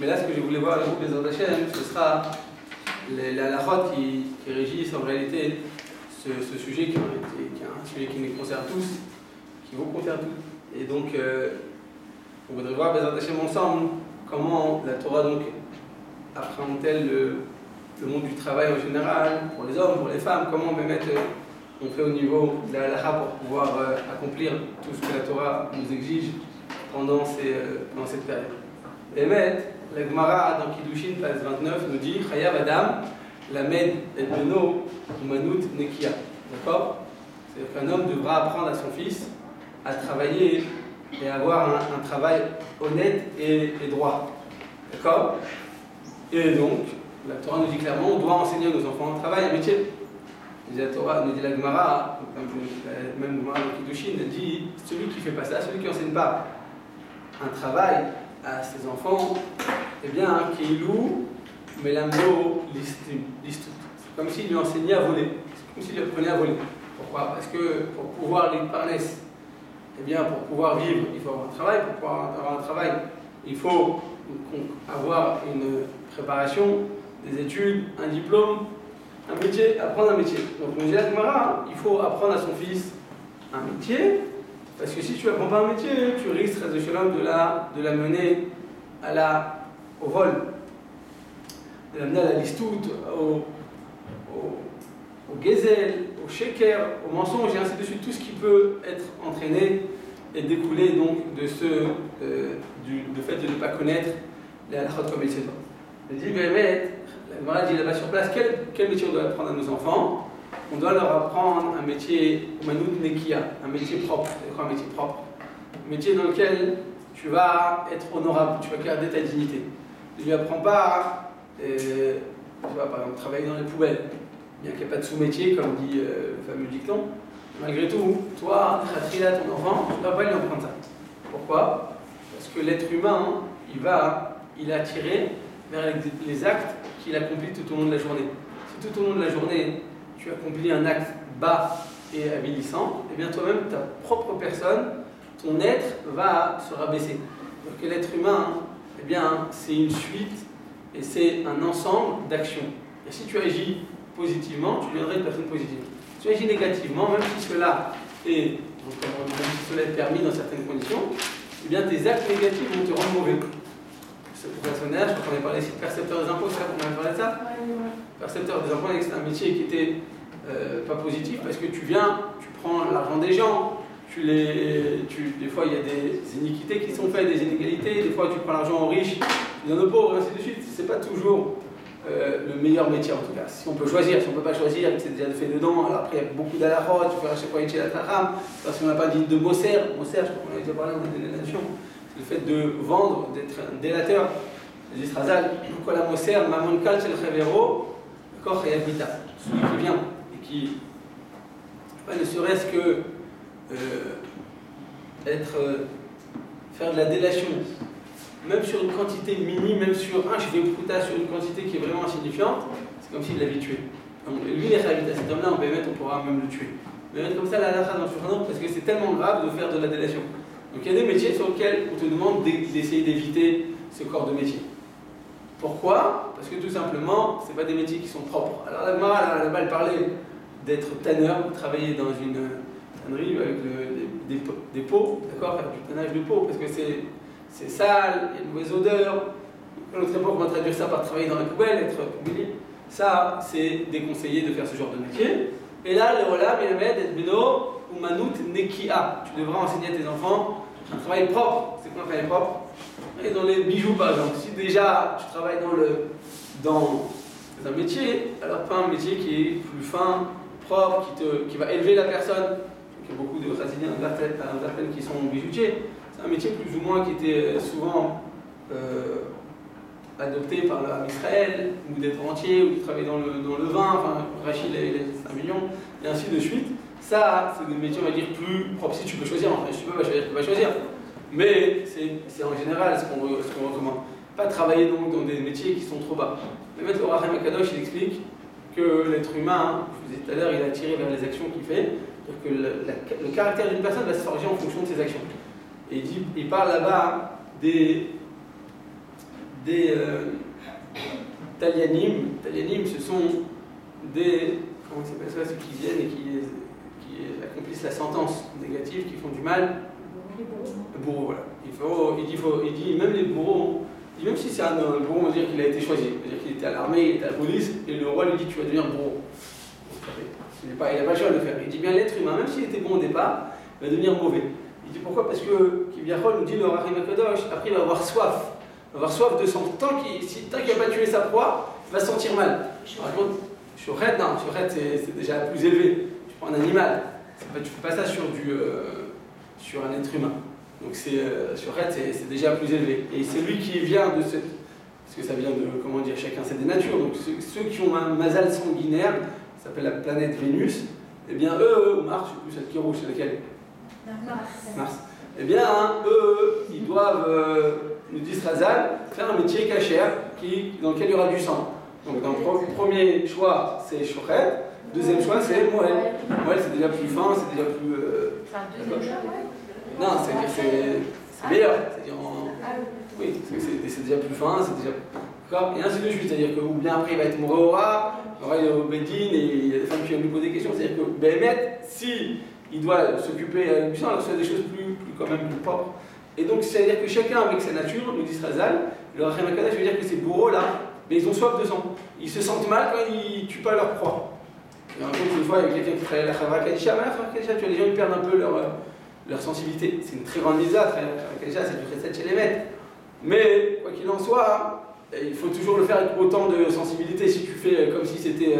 Mais là, ce que je voulais voir avec vous, les Hachem, ce sera la halachot qui régissent en réalité ce sujet qui est un sujet qui nous concerne tous, qui vous concerne tous. Et donc, on voudrait voir, les Hachem, ensemble, comment la Torah donc appréhende-t-elle le monde du travail en général, pour les hommes, pour les femmes, comment on fait au niveau de la halakha pour pouvoir accomplir tout ce que la Torah nous exige pendant cette période. Et la Gemara dans Kiddushin, page 29, nous dit Chayav Adam, Lamed et Beno, Umanut Nekia. D'accord? C'est-à-dire qu'un homme devra apprendre à son fils à travailler et avoir un travail honnête et droit. D'accord? Et donc, la Torah nous dit clairement on doit enseigner à nos enfants un travail, un métier. La Torah nous dit la Gemara, même Gemara dans Kiddushin, elle dit celui qui ne fait pas ça, celui qui n'enseigne pas un travail à ses enfants, eh bien, Keilou, Melamdo, Listout. C'est comme s'il lui enseignait à voler. C'est comme s'il lui apprenait à voler. Pourquoi? Parce que pour pouvoir les parler, eh bien, pour pouvoir vivre, il faut avoir un travail. Pour pouvoir avoir un travail, il faut avoir une préparation, des études, un diplôme, un métier, apprendre un métier. Donc, on dit à Gemara, il faut apprendre à son fils un métier. Parce que si tu n'apprends pas un métier, tu risques de la mener au vol, de l'amener à la listoute, au gezel, au sheker, au mensonge, et ainsi de suite, tout ce qui peut être entraîné et découler donc du fait de ne pas connaître les halachot comme il se doit. Il dit, la Gemara dit là-bas sur place, quel métier on doit apprendre à nos enfants? On doit leur apprendre un métier, Umanut Nekia, un métier propre. C'est quoi un métier propre? Un métier dans lequel tu vas être honorable, tu vas garder ta dignité. Tu ne lui apprends pas, tu vas par exemple travailler dans les poubelles, bien qu'il n'y ait pas de sous-métier, comme dit le fameux dicton. Malgré tout, toi, Khatrila, ton enfant, tu ne dois pas lui apprendre ça. Pourquoi? Parce que l'être humain, il est attiré vers les actes qu'il accomplit tout au long de la journée. Si tout au long de la journée, tu accomplis un acte bas et avilissant, et bien toi-même, ta propre personne, ton être va se rabaisser. Donc l'être humain, eh bien, c'est une suite et c'est un ensemble d'actions. Et si tu agis positivement, tu deviendras une personne positive. Si tu agis négativement, même si cela est permis dans certaines conditions, eh bien tes actes négatifs vont te rendre mauvais. Ce professionnel, je crois qu'on avait parlé ici de percepteur des impôts, c'est ça qu'on avait parlé de ça? Percepteur des impôts, c'est un métier qui était pas positif parce que tu prends l'argent des gens, des fois il y a des iniquités qui sont faites, des inégalités, des fois tu prends l'argent aux riches, tu donnes aux pauvres, et ainsi de suite. C'est pas toujours le meilleur métier en tout cas. Si on peut choisir, si on ne peut pas choisir, c'est déjà fait dedans, alors après il y a beaucoup d'alachot, tu fais à chaque fois chez la Taham, parce qu'on n'a pas dit de Moser, je crois qu'on a déjà parlé dans la délénation, c'est le fait de vendre, d'être un délateur. Les Israël, quand la Moser, Mamon Kal Shel Chavero, Koch et Habita, celui qui vient et qui, ne serait-ce que faire de la délation, même sur une quantité minime, même sur un shvepruta, sur une quantité qui est vraiment insignifiante, c'est comme s'il l'avait tué. Donc, lui, les Chavita, cet homme-là, on pourra même le tuer. Mais comme ça, la halakha dans le Shulchan, parce que c'est tellement grave de faire de la délation. Donc il y a des métiers sur lesquels on te demande d'essayer d'éviter ce corps de métier. Pourquoi? Parce que tout simplement, ce n'est pas des métiers qui sont propres. Alors la Gemara, là-bas, elle parlait d'être tanneur, de travailler dans une tannerie avec des pots, d'accord, faire du tannage de pots, parce que c'est sale, il y a une mauvaise odeur. À notre époque, on va traduire ça par travailler dans les poubelles, être poubellier. Ça, c'est déconseillé de faire ce genre de métier. Et là, le Olam, il met et Beno, Umanut Nekia. Tu devras enseigner à tes enfants un travail propre. C'est quoi un travail propre? Et dans les bijoux, par exemple. Si déjà tu travailles dans un métier, alors pas un métier qui est plus fin, propre, qui va élever la personne. Il y a beaucoup de Chaziniens qui sont bijoutiers. C'est un métier plus ou moins qui était souvent adopté par Israël, ou d'être rentier, ou de travailler dans le vin, enfin, Rachid les 5 millions, et ainsi de suite. Ça, c'est des métiers, on va dire, plus propres. Si tu peux choisir, enfin, si tu peux pas choisir, tu peux pas choisir. Mais c'est en général ce qu'on recommande. Pas travailler donc dans des métiers qui sont trop bas. Mais maintenant, le Rachem Akadosh, il explique que l'être humain, je vous disais tout à l'heure, il est attiré vers les actions qu'il fait. Que le caractère d'une personne va se forger en fonction de ses actions. Et il parle là-bas des des Talianim. Talianim, ce sont des, comment ça s'appelle ça, ceux qui viennent et qui accomplissent la sentence négative, qui font du mal. Le bourreau, voilà. Il dit, même les bourreaux, il dit, même si c'est un bourreau, on va dire qu'il a été choisi, on va dire qu'il était à l'armée, il était à la police, et le roi lui dit, tu vas devenir bourreau. Il n'a pas le choix de le faire. Il dit bien, l'être humain, même s'il était bon au départ, il va devenir mauvais. Il dit pourquoi? Parce que Kivyachol nous dit le Rahim HaKadosh, après il va avoir soif. Il va avoir soif de sang. Tant qu'il n'a pas tué sa proie, il va se sentir mal. Par contre, Shoret, non, Shoret c'est déjà plus élevé. Tu prends un animal, tu ne fais pas ça sur un être humain. Donc Shoret c'est déjà plus élevé. Et c'est lui qui vient de cette. Parce que ça vient de, comment dire, chacun c'est des natures. Donc ceux qui ont un mazal sanguinaire, ça s'appelle la planète Vénus, eh bien eux, Mars, je sais plus celle qui est rouge, c'est laquelle? Mars. Eh bien, eux, ils doivent, nous dit Razal, faire un métier cachère dans lequel il y aura du sang. Donc, dans le premier choix, c'est Shoret. Deuxième choix, c'est Moël. Moël, c'est déjà plus fin, c'est déjà plus. Non, c'est meilleur. C'est-à-dire oui, c'est déjà plus fin, c'est déjà. D'accord. Et ainsi de suite. C'est-à-dire que, ou bien après, il va être Moréora, il y aura au Bédine, et il y a des femmes qui vont lui poser des questions. C'est-à-dire que, Béhémet, si. Il doit s'occuper à l'impuissant, alors c'est des choses quand même plus propres. Et donc, c'est-à-dire que chacun avec sa nature, nous dit Razal, le Rahim HaKadosh veut dire que ces bourreaux-là, mais ils ont soif de sang. Ils se sentent mal quand ils ne tuent pas leur proie. Et une fois, il y a quelqu'un qui travaille à la Chavra Kadisha, mais la Chavra Kadisha, tu vois, les gens ils perdent un peu leur sensibilité. C'est une très grande mitzvah, la Chavra Kadisha, c'est du Chesed chez les maîtres. Mais, quoi qu'il en soit, il faut toujours le faire avec autant de sensibilité. Si tu fais comme si c'était,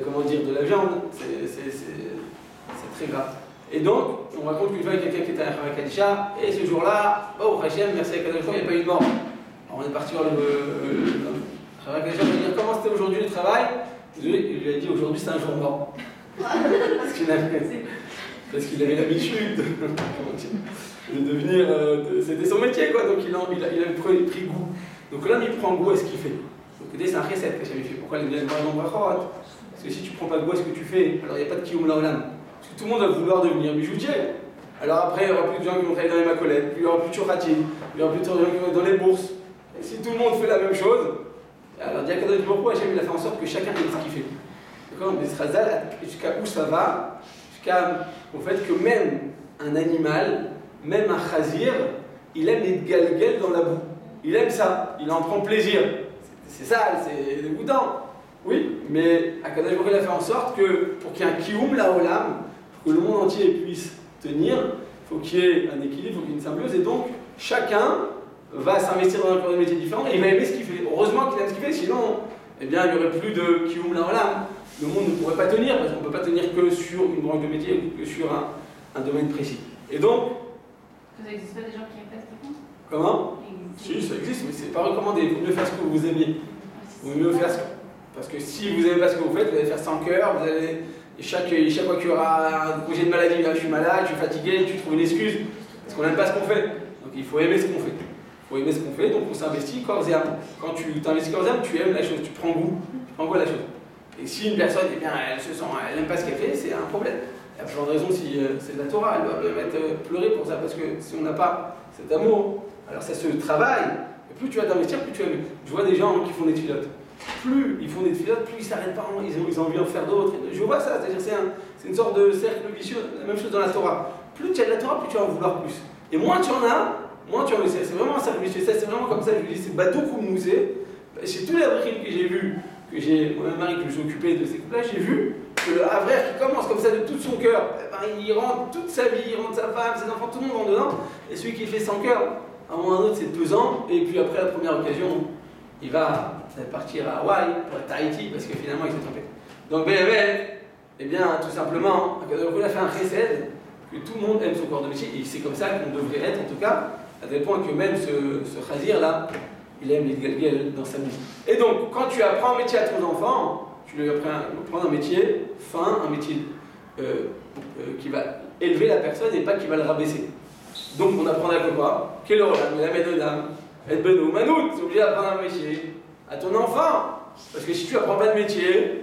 comment dire, de la viande, c'est très grave. Et donc, on raconte qu'une fois, il y a quelqu'un qui était à la Kadisha, et ce jour-là, oh, Hachem, merci à Kadosh, il n'y a pas eu de mort. Alors on est parti voir le Kadisha, il dire comment c'était aujourd'hui le travail. Il lui a dit aujourd'hui c'est un jour mort. Parce qu'il avait l'habitude de devenir. C'était son métier, quoi, donc il avait pris goût. Donc là, il prend goût à ce qu'il fait. Donc c'est un recette que j'avais fait. Pourquoi il vient par exemple Parce que si tu prends pas goût à ce que tu fais, alors il n'y a pas de Kiyum Laolam. Parce que tout le monde va vouloir devenir bijoutier. Alors après, il n'y aura plus de gens qui vont travailler dans les macolettes, puis il n'y aura plus de chouchati, il n'y aura plus de gens qui vont dans les bourses. Et si tout le monde fait la même chose, alors Diakadosh pourquoi Hachem il a fait en sorte que chacun ait ce qu'il fait. D'accord? Mais Razal, jusqu'à où ça va? Jusqu'au fait que même un animal, même un chazir, il aime les galguels dans la boue. Il aime ça, il en prend plaisir. C'est ça, c'est dégoûtant. Oui, mais Akadosh Baruch Hu a fait en sorte que pour qu'il y ait un kiyum laolam, pour que le monde entier puisse tenir, il faut qu'il y ait un équilibre, il faut qu'il y ait une symbiose, et donc chacun va s'investir dans un corps de métier différent et il va aimer ce qu'il fait. Heureusement qu'il aime ce qu'il fait, sinon eh bien, il n'y aurait plus de kiyum laolam. Le monde ne pourrait pas tenir, parce qu'on ne peut pas tenir que sur une branche de métier, que sur un domaine précis. Et donc. Ça n'existe pas des gens qui aiment pas ce qu'ils font? Comment? Si, ça existe, mais c'est pas recommandé. Il vaut mieux faire ce que vous aimiez. Il vaut mieux faire ce que. Parce que si vous n'aimez pas ce que vous faites, vous allez faire sans cœur, vous allez. Et chaque fois qu'il y aura un projet de maladie, là, je suis malade, je suis fatigué, tu trouves une excuse, parce qu'on n'aime pas ce qu'on fait. Donc il faut aimer ce qu'on fait. Il faut aimer ce qu'on fait, donc on s'investit corps et âme. Quand tu t'investis corps et âme, tu aimes la chose, tu prends goût à la chose. Et si une personne, eh bien, elle n'aime pas ce qu'elle fait, c'est un problème. Il y a plein de raisons si c'est de la Torah, elle doit le mettre pleurer pour ça, parce que si on n'a pas cet amour, alors ça se travaille, et plus tu vas t'investir, plus tu vas aimer. Je vois des gens qui font des filotes. Plus ils font des filotes, plus ils ne s'arrêtent pas, ils ont envie d'en faire d'autres. Je vois ça, c'est-à-dire c'est une sorte de cercle vicieux, la même chose dans la Torah. Plus tu as de la Torah, plus tu vas en vouloir plus. Et moins tu en as, moins tu en veux. C'est vraiment un cercle vicieux, c'est vraiment comme ça, je lui dis, c'est Badou Koumnouzé. Chez tous les abrikim que j'ai vus, moi-même Marie, que je suis occupé de ces couples-là, j'ai vu que le Havrer qui commence comme ça de tout son cœur, il rentre toute sa vie, il rentre sa femme, ses enfants, tout le monde rentre dedans, et celui qui fait sans cœur, à un moment ou à un autre, c'est pesant, et puis après la première occasion, il va partir à Hawaï, pour être à Tahiti, parce que finalement il s'est trompé. Donc BML, eh bien, tout simplement, il a fait un chesed, que tout le monde aime son corps de métier, et c'est comme ça qu'on devrait être, en tout cas, à tel point que même ce chazir-là, il aime les galguels dans sa musique. Et donc, quand tu apprends un métier à ton enfant, tu lui apprends un métier fin, un métier qui va élever la personne et pas qui va le rabaisser. Donc, on apprend à quoi? Quel rôle? La méthode, être benou, manout, c'est obligé d'apprendre un métier à ton enfant. Parce que si tu apprends pas de métier,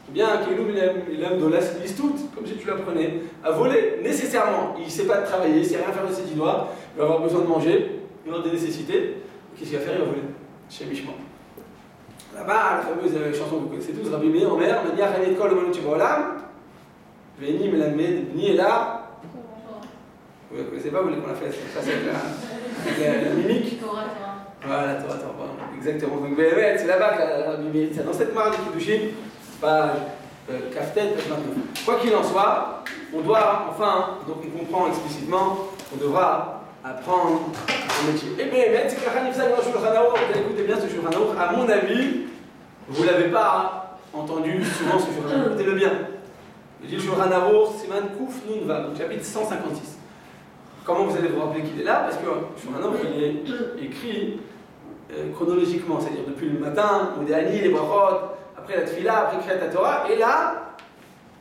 eh bien, Kéloum, il aime de l'istoute, comme si tu l'apprenais à voler, nécessairement. Il ne sait pas travailler, il ne sait rien faire de ses 10 doigts, il va avoir besoin de manger, il va avoir des nécessités. qu'est-ce qu'il va faire? Il va voler chez Mishma. Là-bas, la fameuse chanson que vous connaissez tous, Rabbi Meir, Omer, Mania Chanet Kol Omanuti Baolam, Veni Melamed, Ni Ela. Vous ne la connaissez pas, vous voulez qu'on la fasse? Ça, c'est la mimique. Torah. Voilà, Torah, exactement. Donc, c'est là-bas que la Rabbi Meir, c'est dans cette marque de Kiddushin, page Kaftet, page 29. Quoi qu'il en soit, on doit, enfin, donc on comprend explicitement, on devra apprendre un métier. Et bien, c'est Kachanifsa dans Shulchan Aruch, vous écoutez bien ce Shulchan Aruch, à mon avis, vous ne l'avez pas entendu souvent ce Shulchan Aruch, écoutez-le bien. Il dit Shulchan Aruch, Siman Kuf Nun Vav, donc chapitre 156. Comment vous allez vous rappeler qu'il est là? Parce que Shulchan Aruch, il est écrit chronologiquement, c'est-à-dire depuis le matin, au dernier, les brachot, après la tfila, après Kriyat Torah, et là,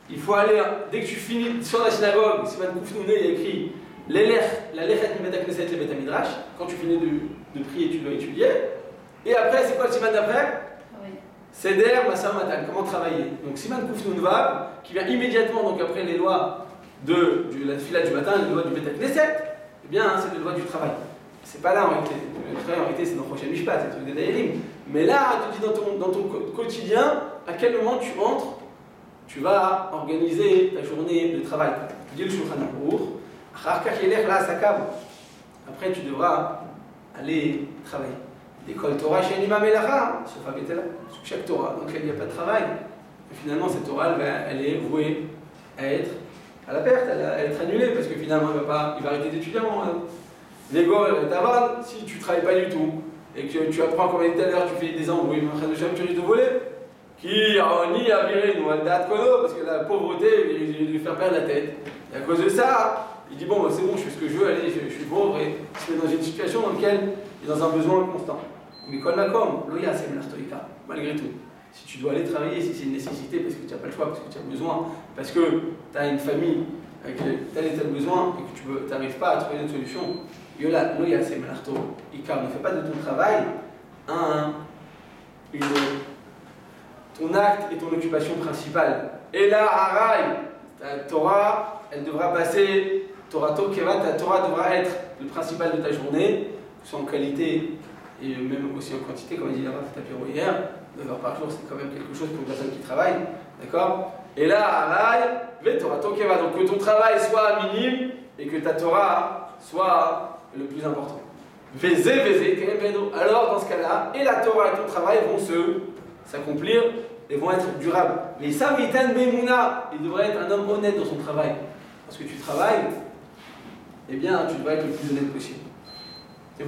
il faut aller, dès que tu finis sur la synagogue, Siman Kuf Nun, il y a écrit la lechet mi bet hakneset le bet hamidrash, quand tu finis de prier, tu dois étudier. Et après, c'est quoi le siman d'après? Seder, Masa Matan, comment travailler. Donc siman Kuf Nun Vav, qui vient immédiatement donc après les lois de la tfila du matin, les lois du bet hakneset, eh bien, c'est les lois du travail. C'est pas là en réalité. Le travail en réalité, c'est dans Prochain Mishpat, c'est le truc des Daïrim. Mais là, tu dis dans ton quotidien, à quel moment tu entres, tu vas organiser ta journée de travail. Tu dis le Shulchan Aruch. Après, tu devras aller travailler. L'école Torah chez Nima Melacha, sauf avec chaque Torah, donc il n'y a pas de travail. Et finalement, cette Torah, elle est vouée à être à la perte, à être annulée, parce que finalement, il va arrêter d'étudier. L'ego, si tu ne travailles pas du tout, et que tu apprends comme tout à l'heure, tu fais des embrouilles, tu risques de voler. Qui ni a viré nous, parce que la pauvreté, il lui faire perdre la tête. Et à cause de ça, il dit bon, bah, c'est bon, je fais ce que je veux, allez, je suis pauvre, et il se met dans une situation dans laquelle il est dans un besoin constant. Mais comme Loya, c'est l'artoïka, malgré tout. Si tu dois aller travailler, si c'est une nécessité, parce que tu n'as pas le choix, parce que tu as besoin, parce que tu as une famille avec tel et tel besoin, et que tu n'arrives pas à trouver une solution, Loya, c'est l'artoïka. Ne fais pas de ton travail ton acte et ton occupation principale. Et là, Haraï, ta Torah, elle devra passer. Ta Torah devra être le principal de ta journée, que ce soit en qualité et même aussi en quantité, comme il dit là-bas, Tapiro hier, 9 heures par jour, c'est quand même quelque chose pour une personne qui travaille, d'accord? Et là, Haraï, Torah Tokeva, donc que ton travail soit minime et que ta Torah soit le plus important. Vézé, alors dans ce cas-là, et la Torah et ton travail vont s'accomplir et vont être durables. Mais Samitan Bemouna, il devrait être un homme honnête dans son travail. Parce que tu travailles, eh bien, tu devrais être le plus honnête possible. Tu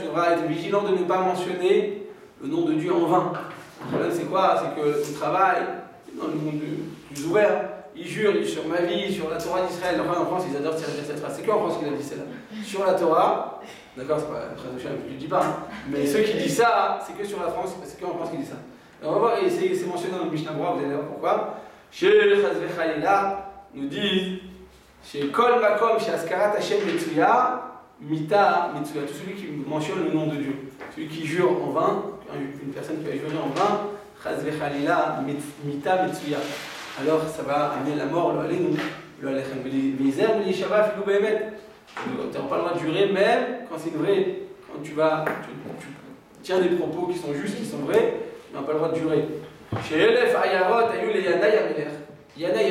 devras être vigilant de ne pas mentionner le nom de Dieu en vain. Le problème, c'est quoi? C'est que ton travail, dans le monde plus ouvert, il jure sur ma vie, sur la Torah d'Israël. Enfin, en France, ils adorent tirer cette phrase. C'est que en France qu'il a dit celle-là. Sur la Torah, d'accord, c'est pas la phrase de chien, je ne le dis pas. Mais ceux qui disent ça, c'est que sur la France, c'est qu'en France qu'ils disent ça. Alors, on va voir, et c'est mentionné dans le Mishnah Brura, vous allez voir pourquoi. Chez Chazve Chalila, nous dit, chez Kol Makom, chez Askarat Hashem Metsuya, Mita Metsuya, tout celui qui mentionne le nom de Dieu. Celui qui jure en vain, une personne qui va jurer en vain, Chazve Chalila, Mita Metsuya. Alors ça va amener la mort, le Aleinu, le Alechem, les herbes, les Shabbat, Filou Behemet. Tu n'as pas le droit de jurer, même quand c'est vrai, quand tu tiens des propos qui sont justes, qui sont vrais, tu n'as pas le droit de jurer. Chez Elef Ayarot, Ayul et Yana Yameler. Yana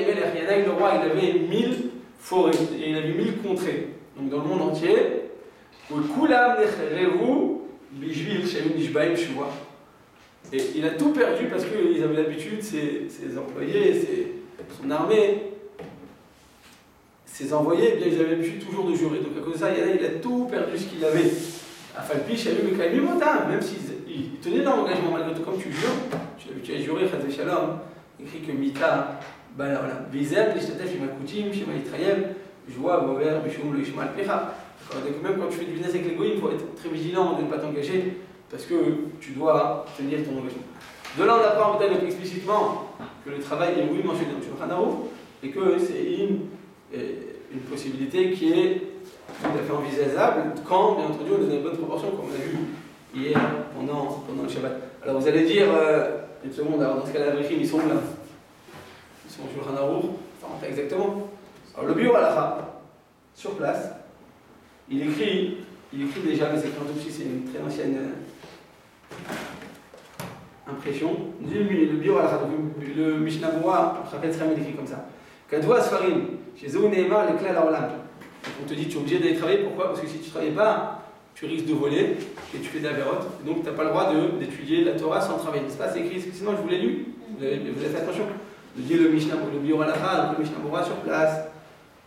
le roi, il avait 1000 forêts, et il avait 1000 contrées. Donc dans le monde entier, Kulam Necherevu, Bijvil, Shayun Nishbaim Shua. Et il a tout perdu parce qu'ils avaient l'habitude, ses employés, son armée, ses envoyés, eh bien, ils avaient l'habitude toujours de jurer. Donc à cause de ça, il a tout perdu ce qu'il avait. Afalpi, Shalom et Kaimim, même s'il tenait dans l'engagement, malgré tout, comme tu jures, tu es habitué à jurer, Chazé Shalom, écrit que Mita, voilà, Vizem, Lishtatef, Shimakutim, Shema Yitrayem, Joie, Bover, Bishum, le Ishmael Plecha. Donc même quand tu fais du business avec les goïms, il faut être très vigilant de ne pas t'engager, parce que tu dois tenir ton engagement. De là, on apprend peut-être explicitement que le travail est oui mentionné dans le Shulchan Aruch, et que c'est une possibilité qui est tout à fait envisageable quand, bien entendu, on est dans les bonnes proportions, comme on a vu hier pendant le Shabbat. Alors vous allez dire, une seconde, alors dans ce cas-là, les Brichim, ils sont où là? Ils sont au Shulchan Aruch, enfin, exactement. Alors le Biur Halacha, sur place, il écrit il écrit déjà, mais c'est quand aussi, c'est une très ancienne impression. Le bio le Mishnah Berurah, Chafetz Chaim, il écrit comme ça. Kadwa Sfarim, chez Zéou Neymar, les clals à Olam. On te dit, tu es obligé d'aller travailler, pourquoi? Parce que si tu ne travailles pas, tu risques de voler et tu fais de la vérote. Donc tu n'as pas le droit d'étudier la Torah sans travailler. N'est-ce pas? C'est écrit, sinon je vous l'ai lu. Vous avez fait attention. Je dis le Mishnah, le bio Halacha, donc le Mishnah Berurah sur place.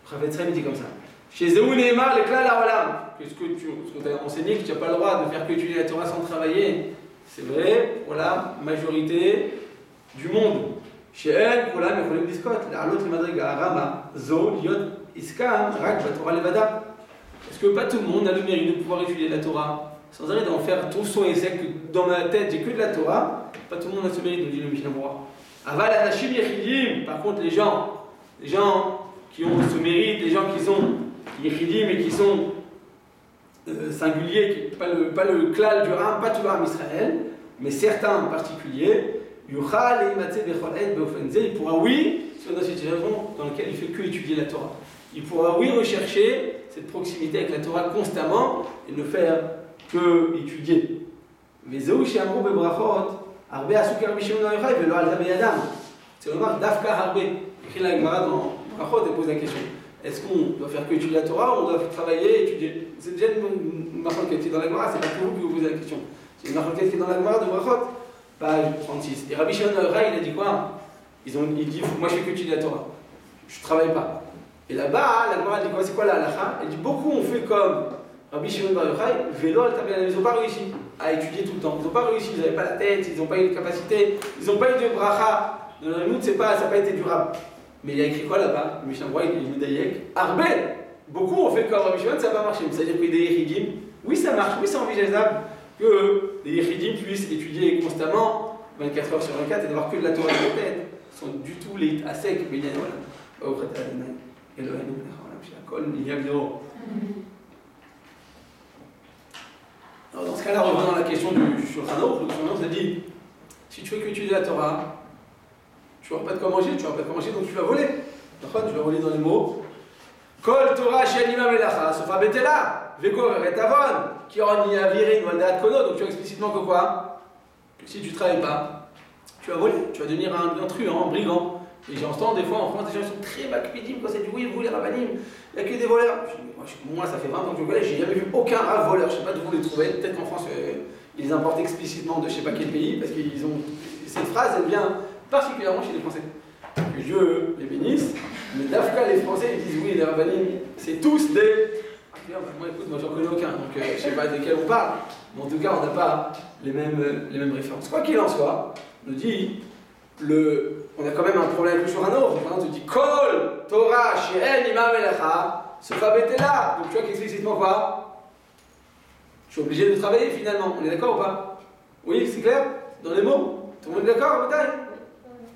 Chafetz Chaim, il dit comme ça. Chez Zéou Neymar, les clals à Olam. Ce qu'on t'a enseigné, que tu n'as pas le droit de faire que étudier la Torah sans travailler. C'est vrai pour la majorité du monde. Chez elle, pour la Mecholim Diskot, l'Arlot Madriga, Rama, Zo, Liot, Iskam, Rak, Torah Levada. Est-ce que pas tout le monde a le mérite de pouvoir étudier la Torah sans arrêter d'en faire tout son essai que dans ma tête j'ai que de la Torah? Pas tout le monde a ce mérite, nous dit le Mishnah Berurah. Aval Anashim Yechidim, par contre les gens qui ont ce mérite, les gens qui sont Yechidim et qui sont singuliers, pas le klal du Ram, pas tout le Ram Israël, mais certains en particulier, il pourra, oui, sur une situation dans laquelle il ne fait que étudier la Torah. Il pourra, oui, rechercher cette proximité avec la Torah constamment et ne faire que étudier. Mais c'est le marque d'Afka Harbe. Écrit la Gemara dans Brachot et pose la question. Est-ce qu'on doit faire que étudier la Torah ou on doit travailler et étudier? C'est déjà une marque qui est dans la Gemara, c'est pas que vous qui vous posez la question. C'est une marque qui est dans la Gemara de Brachot, page 36. Et Rabbi Shimon Bar Yochai, il a dit quoi? Il dit, moi je fais que étudier la Torah. Je travaille pas. Et là-bas, la Gemara dit quoi? C'est quoi la halakha? Elle dit, beaucoup ont fait comme Rabbi Shimon Bar Yochai, vélo, ils n'ont pas réussi à étudier tout le temps. Ils n'ont pas réussi, ils n'avaient pas la tête, ils n'ont pas eu de capacité, ils n'ont pas eu de bracha. Dans la Limoud, ça n'a pas été durable. Mais il a écrit quoi là-bas? Le Mishnah Berurah, il dit Dayek. Arbel! Beaucoup ont fait comme Rabbi Shimon, ça n'a pas marché. C'est-à-dire que des Yechidim, oui ça marche, oui c'est envisageable que les Yechidim puissent étudier constamment 24 heures sur 24 et d'avoir que de la Torah dans la tête. Ils sont du tout les à sec, mais il y a alors dans ce cas-là, revenons à la question du Shulchan Aruch. Le Shulchan Aruch a dit, si tu fais que étudier la Torah, tu n'auras pas de quoi manger, donc tu vas voler. Tu vas voler dans les mots. Kol Torah she'anima melacha, sauf abetela, vekor retavon, qui en y a viré une valdat kono. Donc tu vois explicitement que quoi? Que si tu ne travailles pas, tu vas voler, tu vas devenir un truand, un brigand. Et j'entends des fois en France, des gens sont très bakpidim quand c'est du oui, vous les rabbinim, il n'y a que des voleurs. Moi, ça fait 20 ans que je connais, j'ai jamais vu aucun rave voleur. Je ne sais pas d'où vous les trouvez. Peut-être qu'en France, ils les importent explicitement de je ne sais pas quel pays, parce qu'ils ont. Cette phrase, elle vient particulièrement chez les Français. Que Dieu les bénisse, mais d'Afrique, les Français, ils disent oui, les rabbinim, c'est tous des. Moi, écoute, moi, j'en connais aucun, donc je ne sais pas desquels on parle, mais en tout cas, on n'a pas les mêmes références. Quoi qu'il en soit, on nous dit. On a quand même un problème avec le Shulchan Aruch. On te dit Kol Torah she'en ima melacha sefa betela. Donc tu vois qu'explicitement quoi? Je suis obligé de travailler finalement. On est d'accord ou pas? Oui, c'est clair? Dans les mots? Tout le monde est d'accord?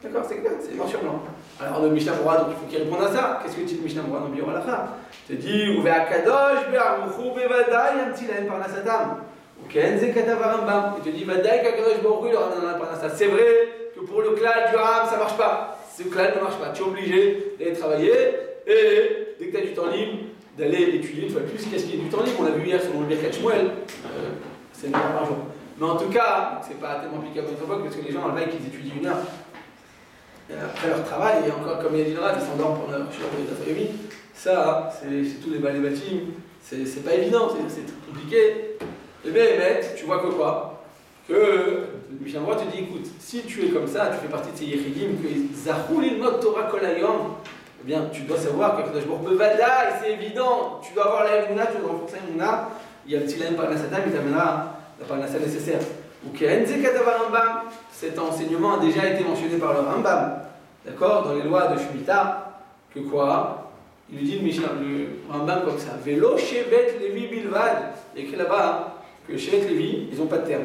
D'accord, c'est clair, c'est noir sur blanc. Alors le Mishnah Berurah, donc il faut qu'il réponde à ça. Qu'est-ce que dit le Mishnah Berurah dans Biur Halacha? Il te dit Uve akadosh be'aruchu bevadai yamtzi lahem parnasatam. Uken ze katav Rambam. Il te dit Vadai kakadosh baruch hu leur donne parnasat. C'est vrai que pour le klal du Ram, ça ne marche pas. Ce klal ne marche pas. Tu es obligé d'aller travailler et dès que tu as du temps libre, d'aller étudier une fois de plus. Qu'est-ce qui est du temps libre? On l'a vu hier sur le Birkat Shmuel. C'est une heure par jour. Mais en tout cas, c'est pas tellement applicable à notre époque parce que les gens, le mec, ils étudient une heure. Et après leur travail, et encore comme il a dit là, ils s'endorment pendant leur demi. Ça, c'est tout les balais bâtiments. C'est pas évident, c'est très compliqué. Et bien, tu vois que quoi? Que le Mishnah Berurah te dit, écoute, si tu es comme ça, tu fais partie de ces Yechidim, que Zahul not Torah Kol Hayom, eh bien, tu dois savoir que Kadosh Baruch Hu Bevada, et c'est évident, tu dois avoir la Emunah, tu dois renforcer la Emunah, il y a le Tzilaim Parnasatam, il t'amènera la Parnassa nécessaire. Ou Kehenze Katav Rambam, cet enseignement a déjà été mentionné par le Rambam, d'accord, dans les lois de Shemitah, que quoi? Il nous dit le Rambam comme ça, Velo Shevet Levi Bilvad, il y a écrit là-bas que Shevet Levi, ils n'ont pas de terre.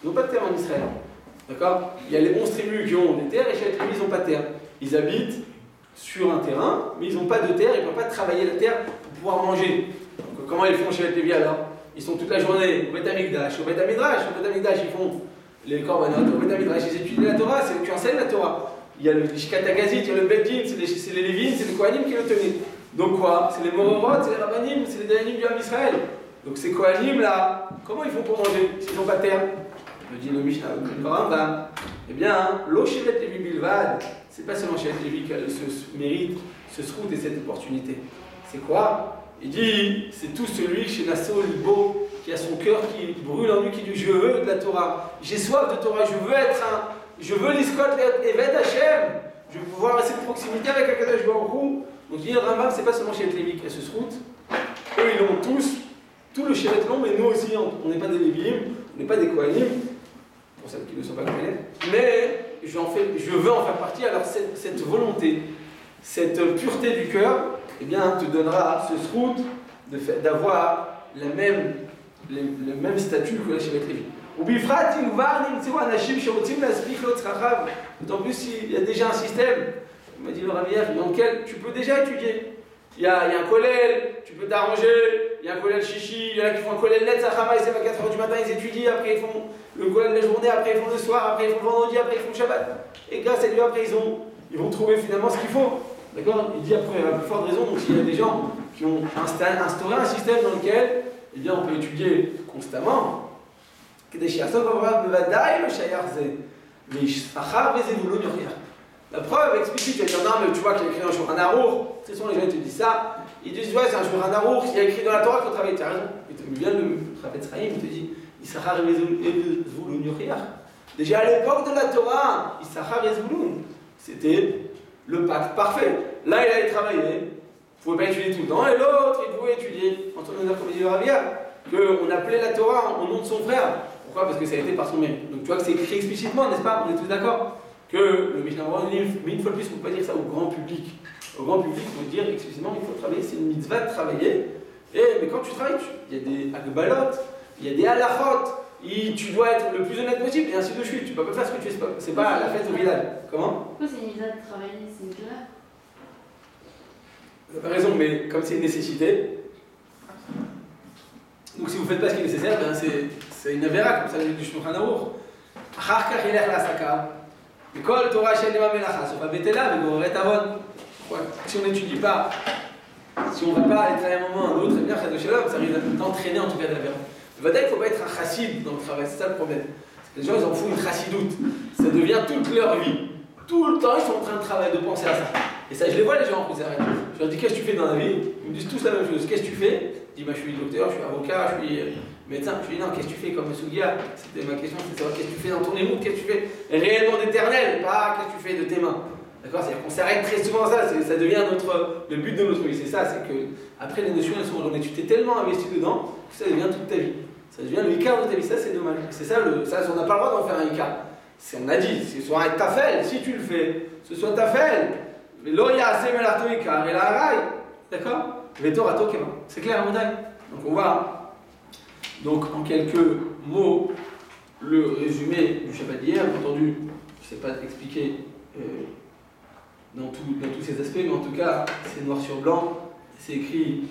Ils n'ont pas de terre en Israël. D'accord? Il y a les 11 tribus qui ont des terres et chaque tribu, ils n'ont pas de terre. Ils habitent sur un terrain, mais ils n'ont pas de terre, ils ne peuvent pas travailler la terre pour pouvoir manger. Donc, comment ils font chez les Lévi alors? Ils sont toute la journée au Beth Amikdash. Au Beth Midrash, ils font les Korbanot. Au Beth Midrash, ils étudient la Torah, c'est eux qui enseignent la Torah. Il y a le Shkatagazit, il y a le Bet Din, c'est les Lévines, c'est les Kohanim qui le tenaient. Donc quoi? C'est les Mororot, c'est les Rabbanim, c'est les Dayanim du Ham Israël. Donc ces Kohanim là, comment ils font pour manger s'ils n'ont pas de terre? Me dit le Mishnah, le Rambam. Eh bien, l'eau Shevet Levi Bilvad, c'est pas seulement Shevet Levi qui a ce mérite, ce srout et cette opportunité. C'est quoi? Il dit, c'est tout celui chez Nassau Libo qui a son cœur qui brûle en lui, qui dit je veux de la Torah, j'ai soif de Torah, je veux l'Iskot Evet Hashem, je veux pouvoir rester de proximité avec Akadosh Baruch Hu. Donc il dit le Rambam, c'est pas seulement Shevet Levi qui a ce srout, eux ils l'ont tous, tout le Shevet long, mais nous aussi on n'est pas des Lévi'im, on n'est pas des Kohanim. Pour celles qui ne sont pas connues, mais je veux en faire partie. Alors cette volonté, cette pureté du cœur, eh bien, te donnera ce srout d'avoir le même statut que la Shevet Levi. D'autant plus s'il y a déjà un système, il m'a dit le Rav dans lequel tu peux déjà étudier. Il y a un kollel, tu peux t'arranger, il y a un kollel chichi, il y en a qui font un kollel net, Zachama, ils se lèvent à 4h du matin, ils étudient, après ils font le kollel la journée, après ils font le soir, après ils font le vendredi, après ils font le Shabbat. Et grâce à Dieu, après ils vont trouver finalement ce qu'il faut. D'accord? Il dit après, il y a la plus forte raison, donc s'il y a des gens qui ont instauré un système dans lequel, eh bien, on peut étudier constamment. La preuve explicite, tu vas dire non, mais tu vois qu'il y a écrit dans le Shulchan Aruch, c'est souvent les gens te disent ça, ils disent ouais, c'est un Shulchan Aruch, il y a écrit dans la Torah qu'il faut travailler, tu as raison. Il vient le Chavetz Chaim, il te dit Issachar et Zvulun Yochiach. Déjà à l'époque de la Torah, Issachar et Zvulun, c'était le pacte parfait. Là, il allait travailler, il ne pouvait pas étudier tout le temps, et l'autre, il pouvait étudier. En ton honneur, comme dit le Rav Yair, qu'on appelait la Torah au nom de son frère. Pourquoi? Parce que ça a été par son mérite. Donc tu vois que c'est écrit explicitement, n'est-ce pas? On est tous d'accord que le Mishnah Berurah dit, mais une fois de plus, il ne faut pas dire ça au grand public. Au grand public, il faut dire explicitement qu'il faut travailler, c'est une mitzvah de travailler. Mais quand tu travailles, il y a des agbalot, il y a des halachot, tu dois être le plus honnête possible, et ainsi de suite. Tu ne peux pas faire ce que tu fais, c'est pas la fête au village. Comment? Pourquoi c'est une mitzvah de travailler, c'est une classe? Vous avez raison, mais comme c'est une nécessité, donc si vous ne faites pas ce qui est nécessaire, ben c'est une avéra, comme ça du Shulchan Aruch. Achar kach yilech l'asaka. L'école Torah Shem Lema Melacha, sauf à Betela, mais Goret Avon. Si on n'étudie pas, si on ne va pas aller travailler un moment à un autre, eh bien, Chad Shalom, ça risque d'entraîner en tout cas de la verre. Le Vadaï, il ne faut pas être un chassid dans le travail, c'est ça le problème. Les gens, ils en font une chassidoute. Ça devient toute leur vie. Tout le temps, ils sont en train de travailler, de penser à ça. Et ça, je les vois, les gens, ils arrêtent. Je leur dis, qu'est-ce que tu fais dans la vie? Ils me disent tous la même chose. Qu'est-ce que tu fais? Je dis, bah, je suis docteur, je suis avocat, je suis médecin. Je lui dis, non, qu'est-ce que tu fais comme Sougia? C'était ma question, c'est de savoir qu'est-ce que tu fais dans ton émoute, qu'est-ce que tu fais réellement d'éternel, pas qu'est-ce que tu fais de tes mains. D'accord? C'est-à-dire qu'on s'arrête très souvent à ça, ça devient le but de notre vie. C'est ça, c'est que après les notions, elles sont rejointes. Tu t'es tellement investi dedans que ça devient toute ta vie. Ça devient le Icar de ta vie, ça c'est dommage. C'est ça, on n'a pas le droit d'en faire un Icar. On a dit, c'est soit un tafel, si tu le fais, ce soit tafel. Mais l'oya assez melarto Icar et la rail. D'accord? Vetorato kema. C'est clair, montagne? Donc on va. Donc en quelques mots, le résumé du Shabbat d'hier, entendu, je ne sais pas expliquer dans tous ces aspects, mais en tout cas, c'est noir sur blanc, c'est écrit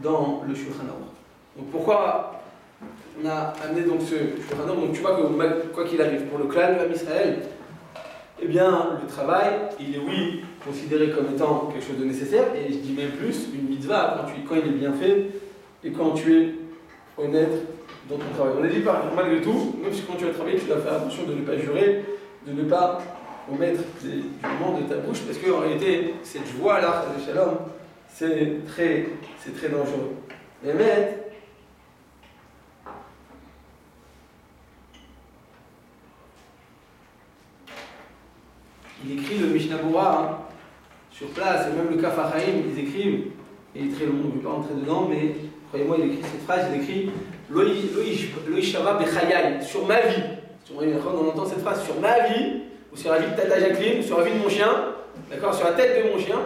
dans le Shulchan Aruch. Donc pourquoi on a amené donc ce Shulchan Aruch? Donc tu vois que quoi qu'il arrive, pour le clan de Israël, eh bien le travail, il est oui considéré comme étant quelque chose de nécessaire, et je dis même plus, une mitzvah quand il est bien fait, et quand tu es honnête dans ton travail. On a dit malgré tout, même si quand tu vas travailler, tu dois faire attention de ne pas jurer, de ne pas omettre des jurements de ta bouche, parce qu'en réalité, cette joie-là, de Shalom, c'est très dangereux. Mais il écrit le Mishnah Berurah sur place, et même le Kaf HaChaim, ils écrivent, et il est très long, on ne peut pas rentrer dedans, mais croyez-moi, il écrit cette phrase, il écrit Lo Ishava Bechayai, sur ma vie. On entend cette phrase, sur ma vie, ou sur la vie de Tata Jacqueline, ou sur la vie de mon chien, d'accord, sur la tête de mon chien,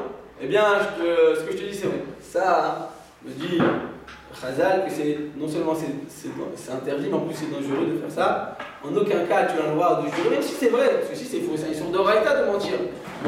eh bien, ce que je te dis, c'est vrai. Ça, me dit Chazal, que non seulement c'est interdit, mais en plus c'est dangereux de faire ça. En aucun cas tu as le droit de jurer, même si c'est vrai, parce que si c'est faux, c'est un Issour d'Oraïta de mentir.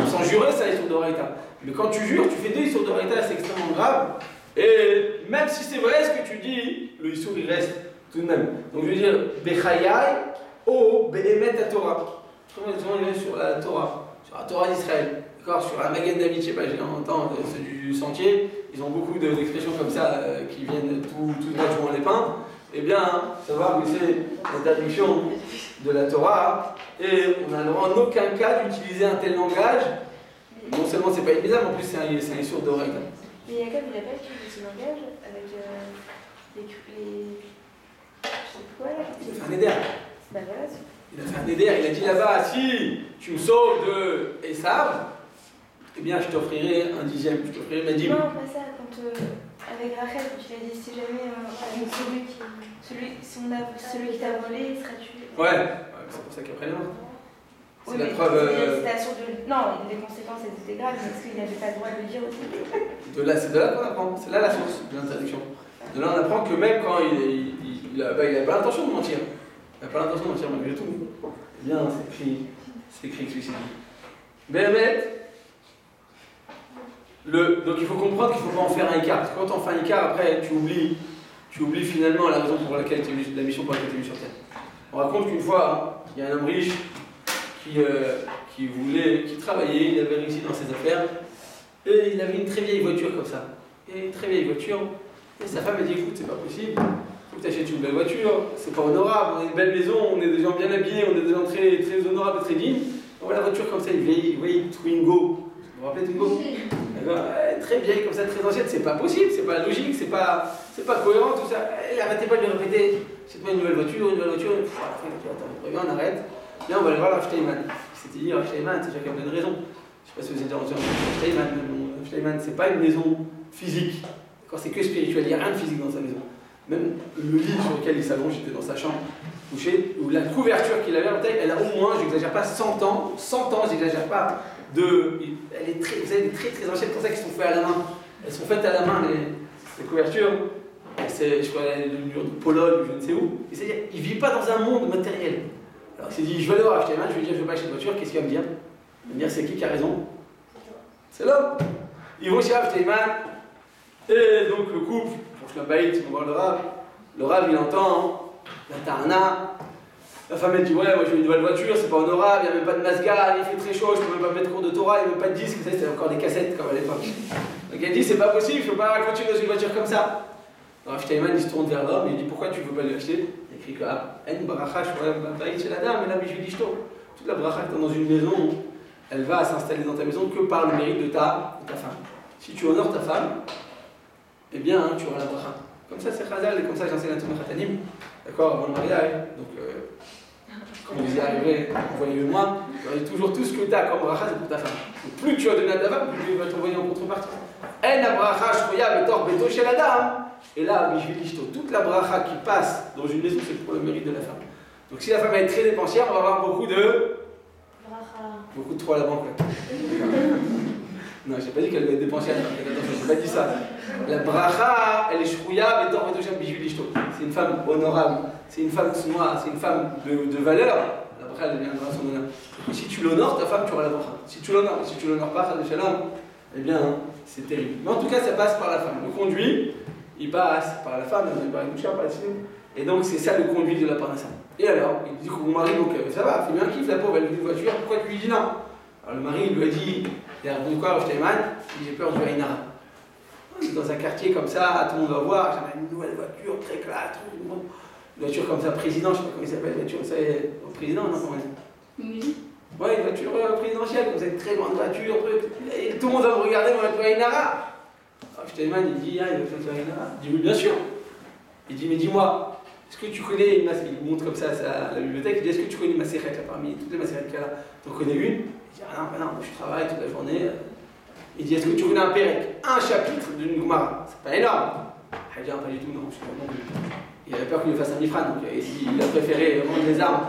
Sans jurer, c'est un Issour d'Oraïta. Mais quand tu jures, tu fais deux Issour d'Oraïta, c'est extrêmement grave. Et même si c'est vrai ce que tu dis, le Issour il reste tout de même. Donc je veux dire, Bechayai, O, Behemet la Torah. Souvent il est sur la Torah d'Israël. D'accord, sur la Magen David, je sais pas, j'ai entendu ceux du sentier, ils ont beaucoup d'expressions comme ça qui viennent tout droit du les pins. Eh bien, savoir que c'est la traduction de la Torah, et on n'a le droit en aucun cas d'utiliser un tel langage. Non seulement c'est pas une bizarre, mais en plus c'est un sourd d'oreille. Mais Jacob, il n'a pas utilisé ce langage avec les. Je sais pas quoi là. Il a fait un éder. Bah voilà. Il a fait un éder, il a dit là-bas, si tu me sauves de Esav, eh bien je t'offrirai un dixième, je t'offrirai ma dîme. Non, pas ça, quand avec Rachel, quand tu l'as dit, si jamais avec celui qui t'a volé, il sera tué. Ouais, c'est pour ça qu'après il est mort. C'est Oui, la preuve. C'était sûr de. Non, les conséquences étaient graves, mais est-ce qu'il n'avait pas le droit de le dire aussi? C'est de là qu'on apprend, c'est là la source de l'interdiction. De là on apprend que même quand il a pas l'intention de mentir, il n'a pas l'intention de mentir malgré tout, eh bien c'est écrit explicitement. Béhémet, donc il faut comprendre qu'il ne faut pas en faire un écart, parce que quand on fait un écart, après tu oublies finalement la raison pour laquelle tu es venu, la mission pour laquelle tu es venu sur Terre. On raconte qu'une fois, il y a un homme riche qui travaillait, il avait réussi dans ses affaires, et il avait une très vieille voiture comme ça. Et une très vieille voiture, et sa femme a dit écoute, c'est pas possible, il faut que tu achètes une belle voiture, c'est pas honorable, on a une belle maison, on est des gens bien habillés, on est des gens très, très honorables et très dignes. On voit la voiture comme ça, une vieille Twingo. Vous vous rappelez Twingo? Très vieille comme ça, très ancienne, c'est pas possible, c'est pas logique, c'est pas cohérent tout ça. Elle arrêtait pas de lui répéter achète-moi une nouvelle voiture, à la fin, il attends, on arrête. Là, on va aller voir Rav Steinman. Il s'était dit, Rav Steinman, c'est chacun donne raison. Je sais pas si vous êtes déjà entendu Rav Steinman, mais bon, Rav Steinman, c'est pas une maison physique. C'est que spirituel, il n'y a rien de physique dans sa maison. Même le lit sur lequel il s'allonge, j'étais dans sa chambre, couché, ou la couverture qu'il avait en tête, elle a au moins, j'exagère pas, 100 ans, j'exagère pas, elle est très, vous savez, très très ancienne, pour ça qu'elles sont faites à la main. Elles sont faites à la main, les couvertures. C'est, je crois, le mur de Pologne, je ne sais où. C'est-à-dire, il ne vit pas dans un monde matériel. Alors il s'est dit, je vais aller voir Steinman, je vais lui dire, je ne veux pas acheter de voiture, qu'est-ce qu'il va me dire? Il va me dire, c'est qui a raison? C'est l'homme. Ils vont chez Rav Steinman, et donc le couple, pour Shlom Bayit, ils vont voir le Rav, il entend, la Tarna. La femme elle dit, ouais, moi je veux une nouvelle voiture, c'est pas honorable, il n'y a même pas de masga, il fait très chaud, je peux même pas mettre cours de Torah, il n'y a même pas de disque, c'était encore des cassettes comme à l'époque. Donc elle dit, c'est pas possible, je ne peux pas continuer dans une voiture comme ça. Rav Steinman il se tourne vers l'homme et il dit pourquoi tu ne veux pas l'acheter? Il écrit que En bracha chez la dame, et là je lui dis toute la bracha que tu as dans une maison, elle va s'installer dans ta maison que par le mérite de ta femme. Si tu honores ta femme, eh bien tu auras la bracha. Comme ça c'est Chazal et comme ça j'enseigne à tous mes khatanim, d'accord, avant le mariage. Donc quand vous y arrivez, envoyez-le moi, toujours tout ce que tu as comme bracha c'est pour ta femme. Donc, plus tu as donné à ta femme, plus il va t'envoyer en contrepartie. En bracha shroya betor beto chez la dame. Et là, toute la bracha qui passe dans une maison, c'est pour le mérite de la femme. Donc si la femme est très dépensière, on va avoir beaucoup de trop à la banque. Non, j'ai pas dit qu'elle va être dépensière, attention, j'ai pas dit ça. La bracha, elle est shrouya, betor betoshem bijulishto. C'est une femme honorable, c'est une femme noire, c'est une femme de valeur. La bracha, elle viendra à son honneur. Si tu l'honores, ta femme, tu auras la bracha. Si tu l'honores pas, eh bien, c'est terrible. Mais en tout cas, ça passe par la femme. Le conduit, il passe par la femme, par une bouchère, par la cible. Et donc, c'est ça le conduit de la parnassa. Et alors, il dit que mon mari, donc, ça va, fais-lui un kiff, la pauvre, elle veut une voiture, pourquoi tu lui dis non? Alors, le mari, il lui a dit, il a répondu quoi, Rav Steinman? Il dit, j'ai peur du Haïnara. On est dans un quartier comme ça, tout le monde va voir, j'ai une nouvelle voiture, très classe, une voiture comme ça, président, je sais pas comment il s'appelle, voiture, ça au président, non, comment on dit? Oui. Ouais, une voiture présidentielle, comme ça, une très grande voiture, et tout le monde va me regarder dans la voiture Haïnara. Steinman, il dit, il va faire Haïnara. Il dit, oui, bien sûr. Il dit, mais dis-moi, est-ce que tu connais une masséchette? Il montre comme ça à la bibliothèque, il dit, est-ce que tu connais une masséchette là parmi toutes les masséchettes qu'il y a là? Tu en connais une? Il dit, ah non, moi je travaille toute la journée. Il dit, est-ce que tu connais un pérec? Un chapitre d'une Gemara. C'est pas énorme. Il dit, pas du tout, non, je ne sais pas. Il avait peur qu'il lui fasse un mifran, donc il a préféré vendre des armes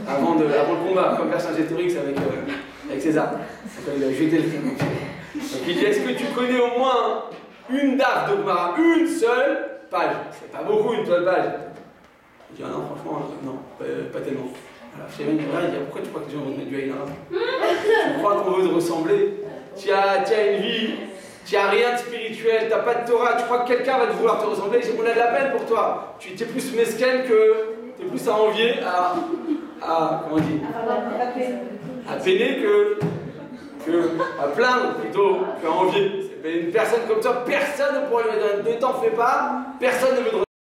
avant le combat, comme Vercingétorix avec ses armes. Donc il a jeté le film. Donc il dit, est-ce que tu connais au moins une date de Gemara, une seule page? C'est pas beaucoup, une seule page. Il dit, ah non, franchement, non, pas tellement. Alors je il dit, pourquoi tu crois que les gens vont te mettre du Haïnara? Tu crois qu'on veut te ressembler? Tu as une vie, tu n'as rien de spirituel, tu n'as pas de Torah, tu crois que quelqu'un va te vouloir te ressembler? On a de la peine pour toi. Tu es plus mesquine que. Tu es plus à envier, comment on dit? À peiner que. à plaindre plutôt qu'à envier. Une personne comme ça, personne ne pourrait lui dire ne t'en fais pas, personne ne veut te